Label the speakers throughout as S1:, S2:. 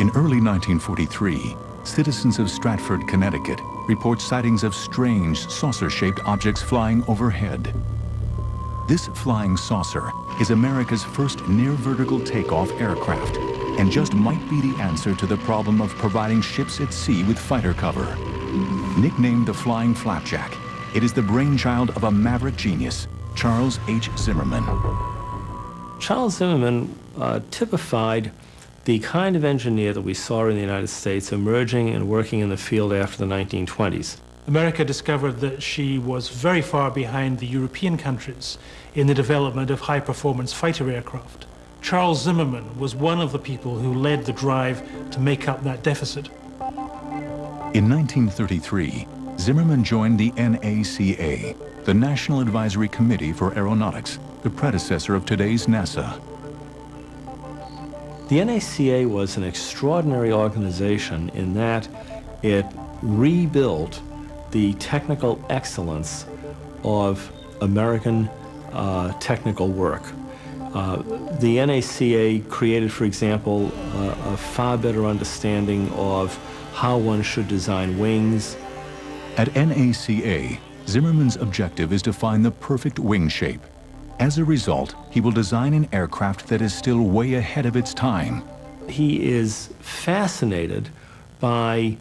S1: In early 1943, citizens of Stratford, Connecticut report sightings of strange saucer-shaped objects flying overhead. This flying saucer is America's first near-vertical takeoff aircraft and just might be the answer to the problem of providing ships at sea with fighter cover. Nicknamed the Flying Flapjack, it is the brainchild of a maverick genius, Charles H. Zimmermann.
S2: Charles Zimmermann typified the kind of engineer that we saw in the United States emerging and working in the field after the 1920s.
S3: America discovered that she was very far behind the European countries in the development of high-performance fighter aircraft. Charles Zimmermann was one of the people who led the drive to make up that deficit.
S1: In 1933, Zimmermann joined the NACA, the National Advisory Committee for Aeronautics, the predecessor of today's NASA.
S2: The NACA was an extraordinary organization in that it rebuilt the technical excellence of American technical work. The NACA created, for example, a far better understanding of how one should design wings.
S1: At NACA, Zimmermann's objective is to find the perfect wing shape. As a result, he will design an aircraft that is still way ahead of its time.
S2: He is fascinated by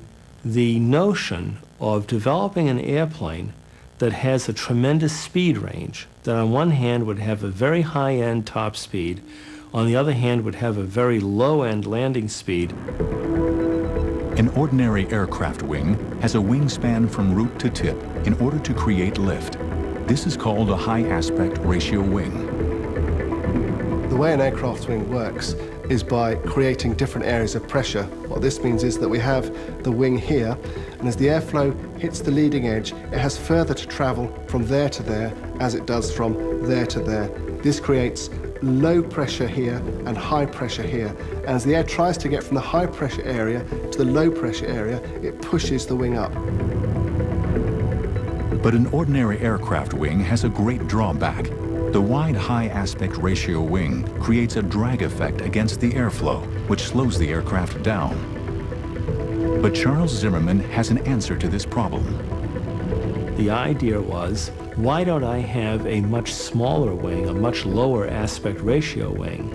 S2: the notion of developing an airplane that has a tremendous speed range, that on one hand would have a very high-end top speed, on the other hand would have a very low-end landing speed.
S1: An ordinary aircraft wing has a wingspan from root to tip in order to create lift. This is called a high aspect ratio wing.
S4: The way an aircraft wing works is by creating different areas of pressure. What this means is that we have the wing here, and as the airflow hits the leading edge, it has further to travel from there to there as it does from there to there. This creates low pressure here and high pressure here. And as the air tries to get from the high pressure area to the low pressure area, it pushes the wing up.
S1: But an ordinary aircraft wing has a great drawback. The wide high aspect ratio wing creates a drag effect against the airflow, which slows the aircraft down. But Charles Zimmermann has an answer to this problem.
S2: The idea was, why don't I have a much smaller wing, a much lower aspect ratio wing?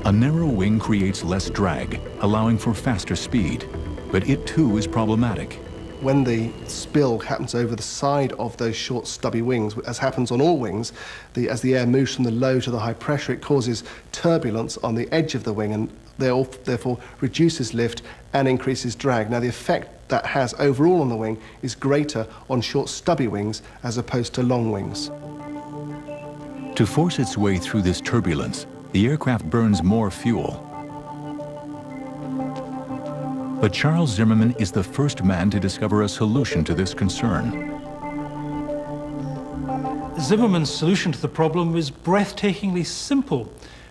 S1: A narrow wing creates less drag, allowing for faster speed, but it too is problematic.
S4: When the spill happens over the side of those short, stubby wings, as happens on all wings, as the air moves from the low to the high pressure, it causes turbulence on the edge of the wing and therefore reduces lift and increases drag. Now, the effect that has overall on the wing is greater on short, stubby wings as opposed to long wings.
S1: To force its way through this turbulence, the aircraft burns more fuel. But Charles Zimmermann is the first man to discover a solution to this concern.
S3: Zimmermann's solution to the problem is breathtakingly simple.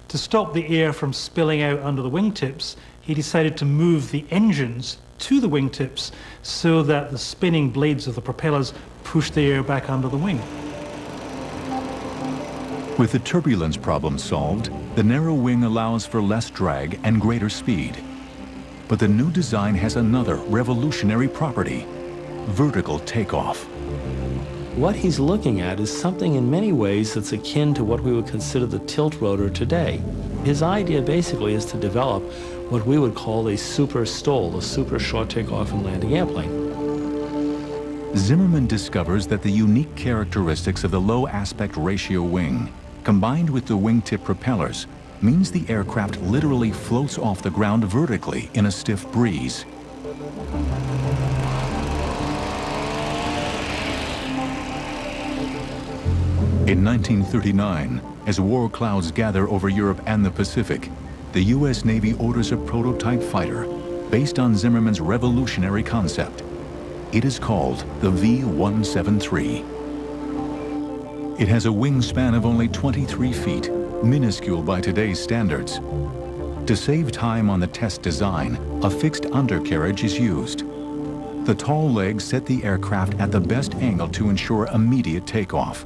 S3: To stop the air from spilling out under the wingtips, he decided to move the engines to the wingtips so that the spinning blades of the propellers push the air back under the wing.
S1: With the turbulence problem solved, the narrow wing allows for less drag and greater speed. But the new design has another revolutionary property: vertical takeoff.
S2: What he's looking at is something in many ways that's akin to what we would consider the tilt rotor today. His idea basically is to develop what we would call a super STOL, a super short takeoff and landing airplane.
S1: Zimmermann discovers that the unique characteristics of the low aspect ratio wing, combined with the wingtip propellers, means the aircraft literally floats off the ground vertically in a stiff breeze. In 1939, as war clouds gather over Europe and the Pacific, the U.S. Navy orders a prototype fighter based on Zimmermann's revolutionary concept. It is called the V-173. It has a wingspan of only 23 feet, minuscule by today's standards. To save time on the test design, a fixed undercarriage is used. The tall legs set the aircraft at the best angle to ensure immediate takeoff.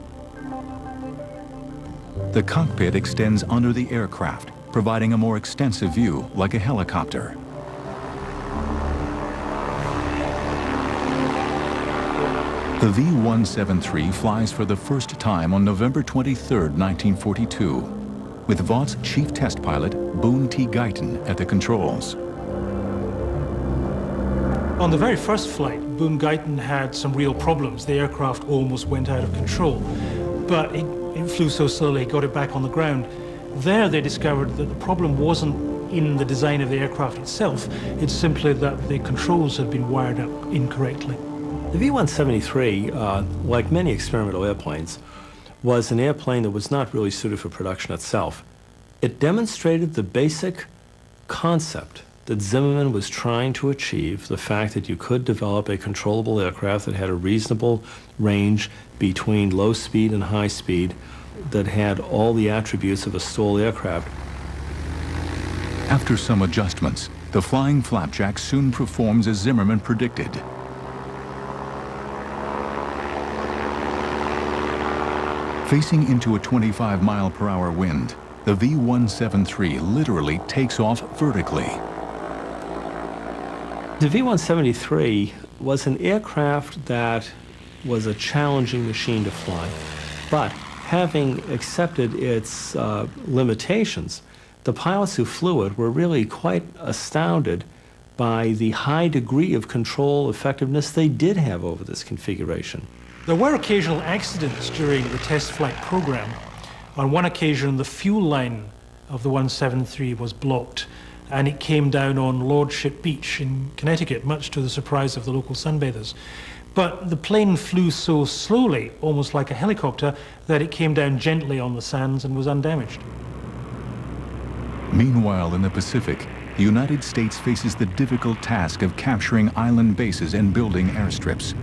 S1: The cockpit extends under the aircraft, providing a more extensive view like a helicopter. The V-173 flies for the first time on November 23, 1942, with Vaught's chief test pilot, Boone T. Guyton, at the controls.
S3: On the very first flight, Boone Guyton had some real problems. The aircraft almost went out of control, but it flew so slowly, he got it back on the ground. There they discovered that the problem wasn't in the design of the aircraft itself, it's simply that the controls had been wired up incorrectly.
S2: The V-173, like many experimental airplanes, was an airplane that was not really suited for production itself. It demonstrated the basic concept that Zimmermann was trying to achieve, the fact that you could develop a controllable aircraft that had a reasonable range between low speed and high speed, that had all the attributes of a STOL aircraft.
S1: After some adjustments, the Flying Flapjack soon performs as Zimmermann predicted. Facing into a 25-mile-per-hour wind, the V-173 literally takes off vertically.
S2: The V-173 was an aircraft that was a challenging machine to fly, but having accepted its limitations, the pilots who flew it were really quite astounded by the high degree of control effectiveness they did have over this configuration.
S3: There were occasional accidents during the test flight program. On one occasion, the fuel line of the 173 was blocked, and it came down on Lordship Beach in Connecticut, much to the surprise of the local sunbathers. But the plane flew so slowly, almost like a helicopter, that it came down gently on the sands and was undamaged.
S1: Meanwhile, in the Pacific, the United States faces the difficult task of capturing island bases and building airstrips.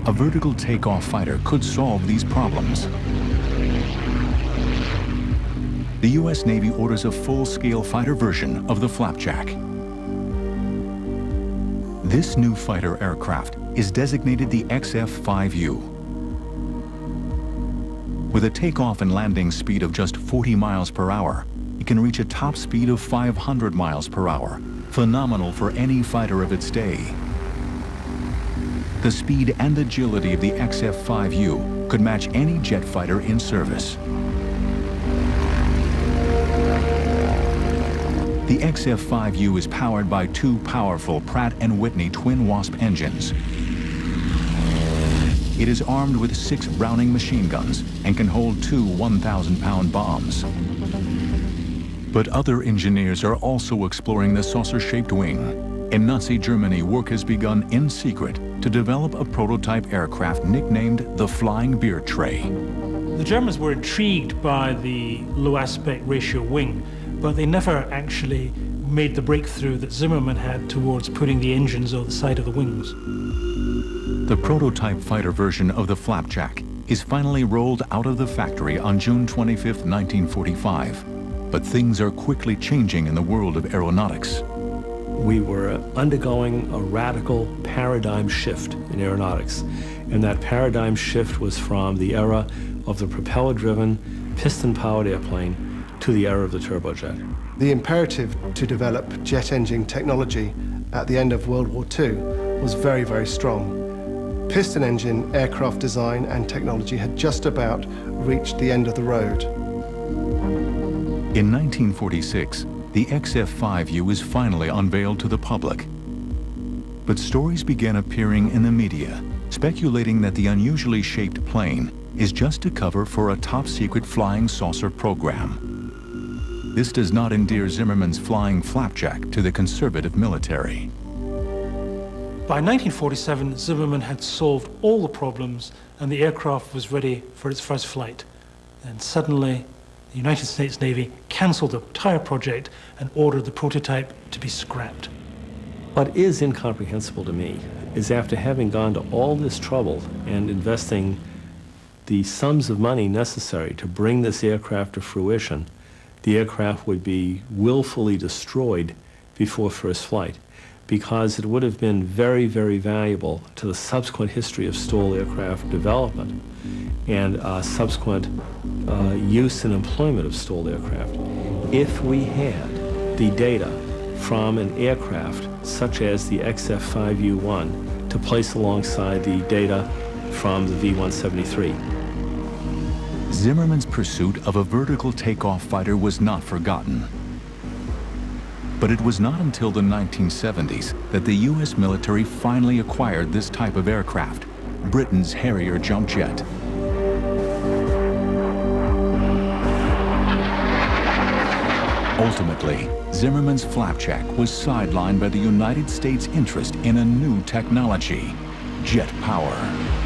S1: A vertical takeoff fighter could solve these problems. The U.S. Navy orders a full-scale fighter version of the Flapjack. This new fighter aircraft is designated the XF-5U. With a takeoff and landing speed of just 40 miles per hour, it can reach a top speed of 500 miles per hour, phenomenal for any fighter of its day. The speed and agility of the XF-5U could match any jet fighter in service. The XF-5U is powered by two powerful Pratt & Whitney twin Wasp engines. It is armed with 6 Browning machine guns and can hold 2 1,000-pound bombs. But other engineers are also exploring the saucer-shaped wing. In Nazi Germany, work has begun in secret to develop a prototype aircraft nicknamed the Flying Beer Tray.
S3: The Germans were intrigued by the low aspect ratio wing, but they never actually made the breakthrough that Zimmermann had towards putting the engines on the side of the wings.
S1: The prototype fighter version of the Flapjack is finally rolled out of the factory on June 25, 1945. But things are quickly changing in the world of aeronautics.
S2: We were undergoing a radical paradigm shift in aeronautics, and that paradigm shift was from the era of the propeller-driven, piston-powered airplane to the era of the turbojet.
S4: The imperative to develop jet engine technology at the end of World War II was very, very strong. Piston engine aircraft design and technology had just about reached the end of the road.
S1: In 1946, the XF-5U is finally unveiled to the public. But stories began appearing in the media, speculating that the unusually shaped plane is just a cover for a top-secret flying saucer program. This does not endear Zimmermann's Flying Flapjack to the conservative military.
S3: By 1947, Zimmermann had solved all the problems and the aircraft was ready for its first flight. And suddenly, the United States Navy cancelled the entire project and ordered the prototype to be scrapped.
S2: What is incomprehensible to me is after having gone to all this trouble and investing the sums of money necessary to bring this aircraft to fruition, the aircraft would be willfully destroyed before first flight, because it would have been very, very valuable to the subsequent history of STOL aircraft development and subsequent use and employment of STOL aircraft. If we had the data from an aircraft such as the XF-5U-1 to place alongside the data from the V-173.
S1: Zimmermann's pursuit of a vertical takeoff fighter was not forgotten. But it was not until the 1970s that the U.S. military finally acquired this type of aircraft, Britain's Harrier jump jet. Ultimately, Zimmermann's flapjack was sidelined by the United States' interest in a new technology, jet power.